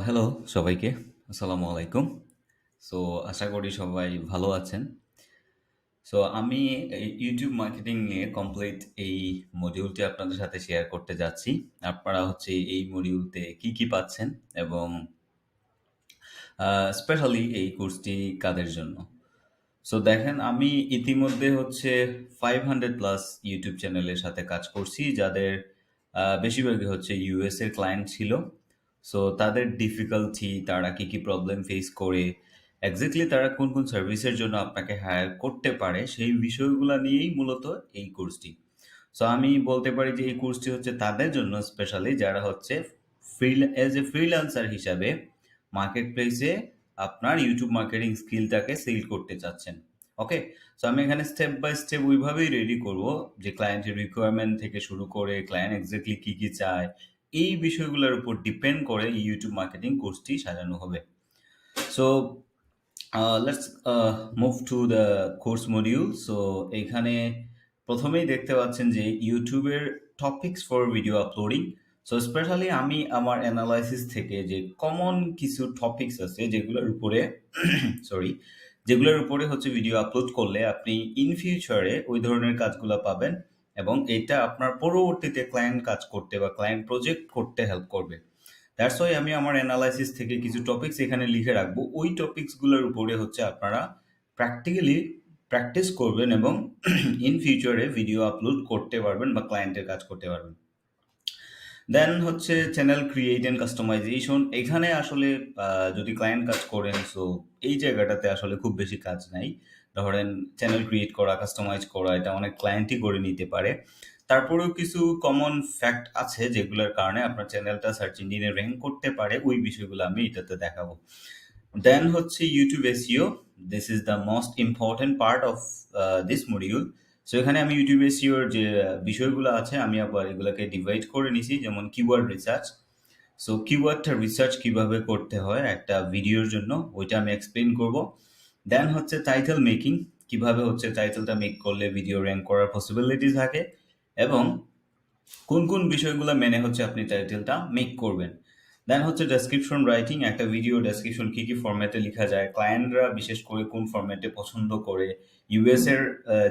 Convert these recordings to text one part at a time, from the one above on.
Hello সবাইকে, আসসালামু আলাইকুম। সো আশা করি সবাই ভালো আছেন। সো আমি এই ইউটিউব মার্কেটিং নিয়ে কমপ্লিট এই মডিউলটি আপনাদের সাথে শেয়ার করতে যাচ্ছি। আপনারা হচ্ছে এই মডিউলতে কি পাচ্ছেন এবং স্পেশালি এই কোর্সটি কাদের জন্য। সো দেখেন আমি ইতিমধ্যে হচ্ছে 500 প্লাস ইউটিউব চ্যানেলের সাথে কাজ করছি যাদের বেশিরভাগই হচ্ছে ইউএস এর ক্লায়েন্ট ছিল। সো তাদের ডিফিকাল্টি, তারা কি প্রবলেম ফেস করে, এক্স্যাক্টলি তারা কোন সার্ভিসের জন্য আপনাকে হায়ার করতে পারে সেই বিষয়গুলো নিয়েই মূলত এই কোর্সটি। সো আমি বলতে পারি যে এই কোর্সটি হচ্ছে তাদের জন্য স্পেশালি যারা হচ্ছে এজ এ ফ্রিল্যান্সার হিসাবে মার্কেট প্লেসে আপনার ইউটিউব মার্কেটিং স্কিলটাকে সেল করতে চাচ্ছেন। ওকে, সো আমি এখানে স্টেপ বাই স্টেপ ওইভাবেই রেডি করব যে ক্লায়েন্টের রিকোয়ারমেন্ট থেকে শুরু করে ক্লায়েন্ট এক্স্যাক্টলি কি চায়, এই বিষয়গুলোর উপর ডিপেন্ড করে ইউটিউব মার্কেটিং কোর্সটি সাজানো হবে। So let's move to the course module. So এখানে প্রথমেই দেখতে পাচ্ছেন যে ইউটিউবের topics for video uploading. So specially আমি আমার অ্যানালাইসিস থেকে যে কমন কিছু টপিকস আছে যেগুলোর উপরে সরি যেগুলোর উপরে হচ্ছে ভিডিও আপলোড করলে আপনি ইন ফিউচারে ওই ধরনের কাজগুলো পাবেন এবং এটা আপনার পরবর্তীতে ক্লায়েন্ট কাজ করতে বা ক্লায়েন্ট প্রজেক্ট করতে হেল্প করবে। দ্যাটস ওয়াই আমি আমার অ্যানালাইসিস থেকে কিছু টপিকস এখানে লিখে রাখবো। ওই টপিকসগুলোর উপরে হচ্ছে আপনারা প্র্যাকটিক্যালি প্র্যাকটিস করবেন এবং ইন ফিউচারে ভিডিও আপলোড করতে পারবেন বা ক্লায়েন্টের কাজ করতে পারবেন। দেন হচ্ছে চ্যানেল ক্রিয়েট অ্যান্ড কাস্টমাইজেশন। এখানে আসলে যদি ক্লায়েন্ট কাজ করেন, সো এই জায়গাটাতে আসলে খুব বেশি কাজ নাই। ধরেন চ্যানেল ক্রিয়েট করা, কাস্টমাইজ করা, এটা অনেক ক্লায়েন্টই করে নিতে পারে। তারপরেও কিছু কমন ফ্যাক্ট আছে যেগুলোর কারণে আপনার চ্যানেলটা সার্চ ইঞ্জিনে র্যাঙ্ক করতে পারে, ওই বিষয়গুলো আমি এটাতে দেখাবো। দেন হচ্ছে YouTube SEO. This is the most important part of this module. So এখানে আমি ইউটিউব এসইওর যে বিষয়গুলো আছে আমি আবার এগুলোকে ডিভাইড করে নিছি, যেমন কিওয়ার্ড রিসার্চ। সো কিওয়ার্ডটা রিসার্চ কিভাবে করতে হয় একটা ভিডিওর জন্য, ওইটা আমি এক্সপ্লেন করব। দেন হচ্ছে টাইটেল মেকিং, কিভাবে হচ্ছে টাইটেলটা মেক করলে ভিডিও র্যাঙ্ক করার পসিবিলিটি থাকে এবং কোন বিষয়গুলো মেনে হচ্ছে আপনি টাইটেলটা মেক করবেন। দেন হচ্ছে ডেসক্রিপশন রাইটিং, একটা ভিডিও ডেসক্রিপশন কি ফরম্যাটে লেখা যায়, ক্লায়েন্টরা বিশেষ করে কোন ফরম্যাটে পছন্দ করে, ইউএস এর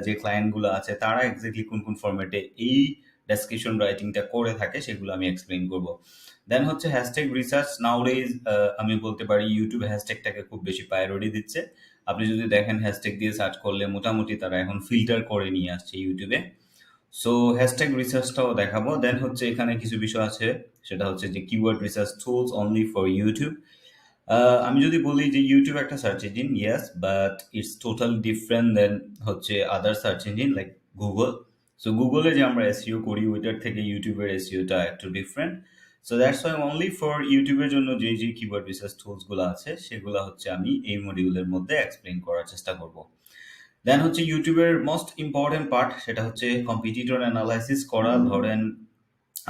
যে ক্লায়েন্টগুলো আছে তারা এক্স্যাক্টলি কোন ফরম্যাটে এই ডেসক্রিপশন রাইটিংটা করে থাকে সেগুলো আমি এক্সপ্লেইন করব। দেন হচ্ছে হ্যাশট্যাগ রিসার্চ। নাউডেজ আমি বলতে পারি ইউটিউব হ্যাশট্যাগটাকে খুব বেশি প্রায়োরিটি দিচ্ছে। আপনি যদি দেখেন হ্যাশট্যাগ দিয়ে সার্চ করলে মোটামুটি তারা এখন ফিল্টার করে নিয়ে আসছে ইউটিউবে। সো হ্যাশট্যাগ রিসার্চটাও দেখাবো। দেন হচ্ছে এখানে কিছু বিষয় আছে, সেটা হচ্ছে যে keyword research tools only for YouTube. আমি যদি বলি যে ইউটিউব একটা search engine, yes, but it's total different then হচ্ছে other search engine like Google. So গুগলে যে আমরা এসইও করি ওইটার থেকে ইউটিউবের এসইওটা একটু different. So that's why only for ইউটিউবের জন্য যে কিওয়ার্ড রিসার্চ টুলসগুলো আছে সেগুলো হচ্ছে আমি এই মডিউলের মধ্যে এক্সপ্লেন করার চেষ্টা করব। দেন হচ্ছে ইউটিউবের মোস্ট ইম্পর্টেন্ট পার্ট, সেটা হচ্ছে কম্পিটিটর অ্যানালাইসিস করা। ধরেন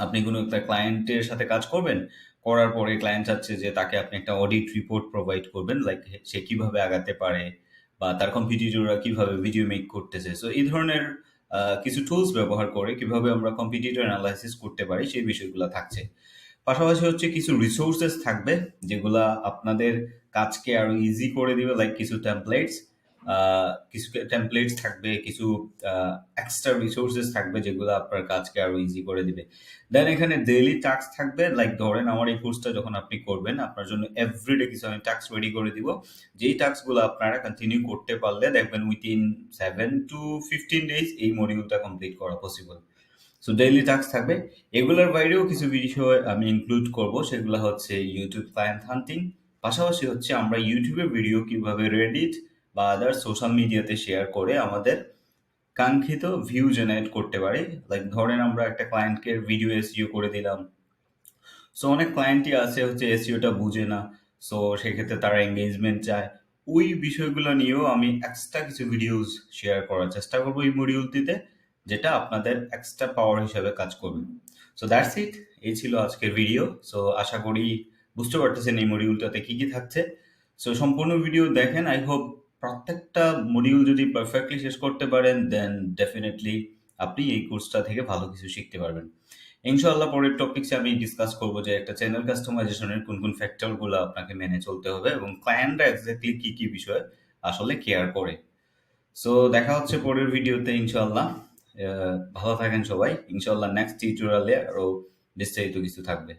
আপনি কোনো একটা ক্লায়েন্টের সাথে কাজ করবেন, করার পরে ক্লায়েন্ট চাচ্ছে যে তাকে আপনি একটা অডিট রিপোর্ট প্রোভাইড করবেন, লাইক সে কিভাবে আগাতে পারে বা তার কম্পিটিটররা কিভাবে ভিডিও মেক করতেছে। সো এই ধরনের কিছু টুলস ব্যবহার করে কিভাবে আমরা কম্পিটিটর অ্যানালাইসিস করতে পারি সেই বিষয়গুলো থাকছে। পাশাপাশি হচ্ছে কিছু রিসোর্সেস থাকবে যেগুলা আপনাদের কাজকে আরো ইজি করে দিবে, লাইক কিছু টেমপ্লেটস থাকবে, কিছু এক্সট্রা রিসোর্সেস থাকবে যেগুলো আপনার কাজকে আরো ইজি করে দিবে। দেন এখানে ডেইলি টাস্ক থাকবে, লাইক ধরেন আমার এই কোর্সটা যখন আপনি করবেন আপনার জন্য এভরিডে কিছু আমি টাস্ক রেডি করে দিব, যেই টাস্কগুলো আপনারা কন্টিনিউ করতে পারলে দেখবেন উইথিন 7 to 15 days এই মডিউলটা কমপ্লিট করা পসিবল। সো ডেইলি টাস্ক থাকবে। এগুলোর বাইরেও কিছু বিষয় আমি ইনক্লুড করব, সেগুলো হচ্ছে ইউটিউব ক্লায়েন্ট হান্টিং। পাশাপাশি হচ্ছে আমরা ইউটিউবে ভিডিও কিভাবে রেডিট বা আদার সোশ্যাল মিডিয়াতে শেয়ার করে আমাদের কাঙ্ক্ষিত ভিউ জেনারেট করতে পারি। লাইক ধরেন আমরা একটা ক্লায়েন্টকে ভিডিও এসইও করে দিলাম। সো অনেক ক্লায়েন্টই আছে হচ্ছে এসইওটা বুঝে না, সো সেক্ষেত্রে তারা এঙ্গেজমেন্ট চায়। ওই বিষয়গুলো নিয়েও আমি এক্সট্রা কিছু ভিডিওস শেয়ার করার চেষ্টা করবো এই মডিউলটিতে, যেটা আপনাদের এক্সট্রা পাওয়ার হিসাবে কাজ করবে। সো দ্যাটস ইট, এই ছিল আজকের ভিডিও। সো আশা করি বুঝতে পারতেছেন এই মডিউলটাতে কি থাকছে। সো সম্পূর্ণ ভিডিও দেখেন। আই হোপ প্রত্যেকটা মডিউল যদি পারফেক্টলি শেষ করতে পারেন দেন ডেফিনেটলি আপনি এই কোর্সটা থেকে ভালো কিছু শিখতে পারবেন। ইনশাআল্লাহ পরের টপিকসে আমি ডিসকাস করব যে একটা চ্যানেল কাস্টমাইজেশনের কোন কোন ফ্যাক্টরগুলো আপনাকে মেনে চলতে হবে এবং ক্লায়েন্টরা এক্স্যাক্টলি কি কি বিষয় আসলে কেয়ার করে। সো দেখা হচ্ছে পরের ভিডিওতে ইনশাআল্লাহ। ভালো থাকেন সবাই। ইনশাআল্লাহ নেক্সট টিউটোরিয়ালে আরো বিস্তারিত কিছু থাকবে।